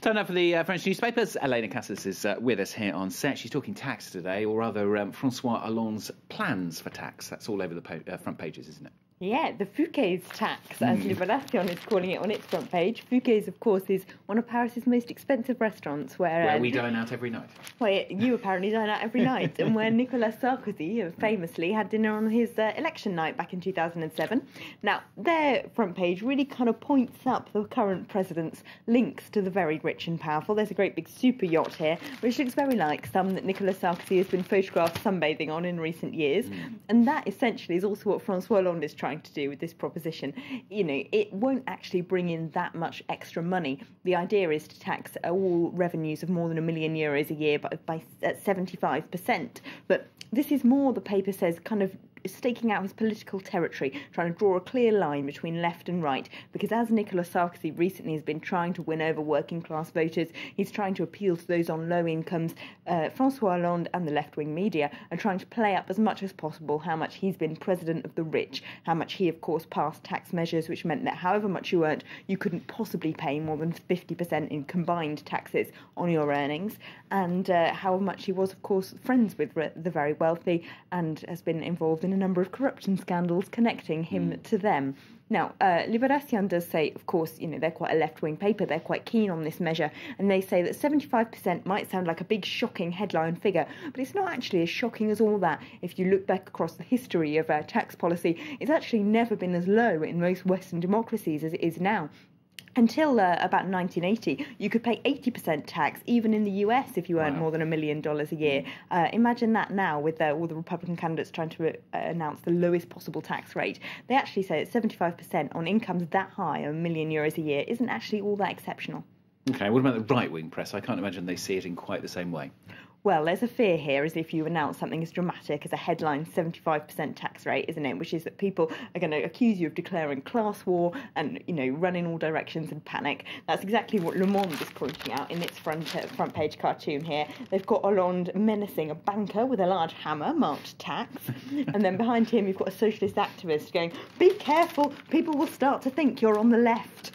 Turn up for the French newspapers. Elena Casas is with us here on set. She's talking tax today, or rather Francois Hollande's plans for tax. That's all over the front pages, isn't it? Yeah, the Fouquet's tax, as Libération is calling it on its front page. Fouquet's, of course, is one of Paris's most expensive restaurants where we dine out every night. Well, you apparently dine out every night, and where Nicolas Sarkozy famously had dinner on his election night back in 2007. Now, their front page really kind of points up the current president's links to the very rich and powerful. There's a great big super yacht here, which looks very like some that Nicolas Sarkozy has been photographed sunbathing on in recent years. And that essentially is also what Francois Hollande is trying to do with this proposition. You know, it won't actually bring in that much extra money. The idea is to tax all revenues of more than €1 million a year by 75%. But this is more, the paper says, kind of staking out his political territory, trying to draw a clear line between left and right, because as Nicolas Sarkozy recently has been trying to win over working class voters, he's trying to appeal to those on low incomes. Francois Hollande and the left-wing media are trying to play up as much as possible how much he's been president of the rich, how much he of course passed tax measures which meant that however much you earned, you couldn't possibly pay more than 50% in combined taxes on your earnings, and how much he was of course friends with the very wealthy and has been involved in a number of corruption scandals connecting him to them. Now, Libération does say, of course, you know, they're quite a left-wing paper, they're quite keen on this measure, and they say that 75% might sound like a big shocking headline figure, but it's not actually as shocking as all that. If you look back across the history of tax policy, it's actually never been as low in most Western democracies as it is now. Until about 1980, you could pay 80% tax, even in the US, if you earned more than $1 million a year. Imagine that now with all the Republican candidates trying to announce the lowest possible tax rate. They actually say that 75% on incomes that high, €1 million a year, isn't actually all that exceptional. OK, what about the right-wing press? I can't imagine they see it in quite the same way. Well, there's a fear here as if you announce something as dramatic as a headline 75% tax rate, isn't it? Which is that people are going to accuse you of declaring class war and, you know, run in all directions and panic. That's exactly what Le Monde is pointing out in its front page cartoon here. They've got Hollande menacing a banker with a large hammer marked tax. And then behind him, you've got a socialist activist going, be careful, people will start to think you're on the left.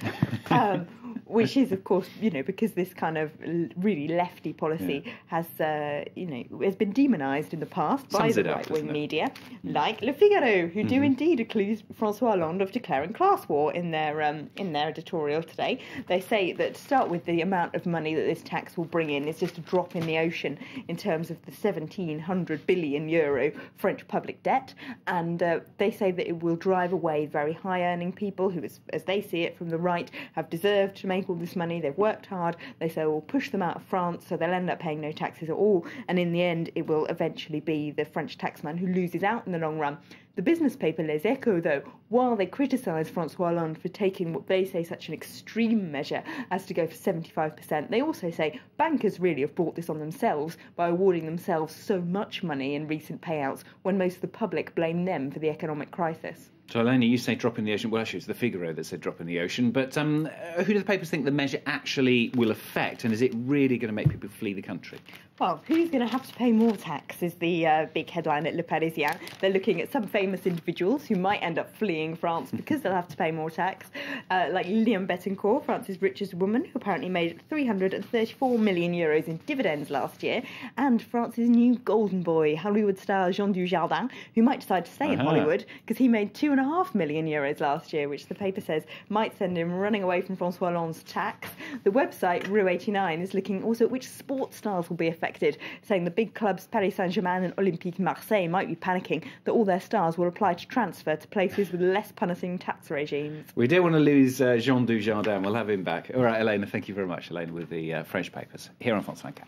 Which is, of course, you know, because this kind of really lefty policy has been demonised in the past by the right-wing media, like Le Figaro, who do indeed accuse Francois Hollande of declaring class war in their editorial today. They say that to start with, the amount of money that this tax will bring in is just a drop in the ocean in terms of the €1,700 billion French public debt, and they say that it will drive away very high-earning people who, as they see it from the right, have deserved to make all this money, they've worked hard, they say we'll push them out of France so they'll end up paying no taxes at all, and in the end it will eventually be the French taxman who loses out in the long run. The business paper Les Echos, though, while they criticise Francois Hollande for taking what they say such an extreme measure as to go for 75%, they also say bankers really have brought this on themselves by awarding themselves so much money in recent payouts when most of the public blame them for the economic crisis. So, Elena, you say drop in the ocean. Well, actually, it's the Figaro that said drop in the ocean. But who do the papers think the measure actually will affect? And is it really going to make people flee the country? Well, who's going to have to pay more tax is the big headline at Le Parisien. They're looking at some famous individuals who might end up fleeing France because they'll have to pay more tax, like Liliane Bettencourt, France's richest woman, who apparently made €334 million in dividends last year, and France's new golden boy, Hollywood star Jean Dujardin, who might decide to stay in Hollywood because he made €2.5 million last year, which the paper says might send him running away from Francois Hollande's tax. The website, Rue 89, is looking also at which sports stars will be affected, saying the big clubs Paris Saint-Germain and Olympique Marseille might be panicking that all their stars will apply to transfer to places with less punishing tax regimes. We don't want to lose Jean Dujardin. We'll have him back. All right, Elena, thank you very much. Elena with the French papers here on France 24.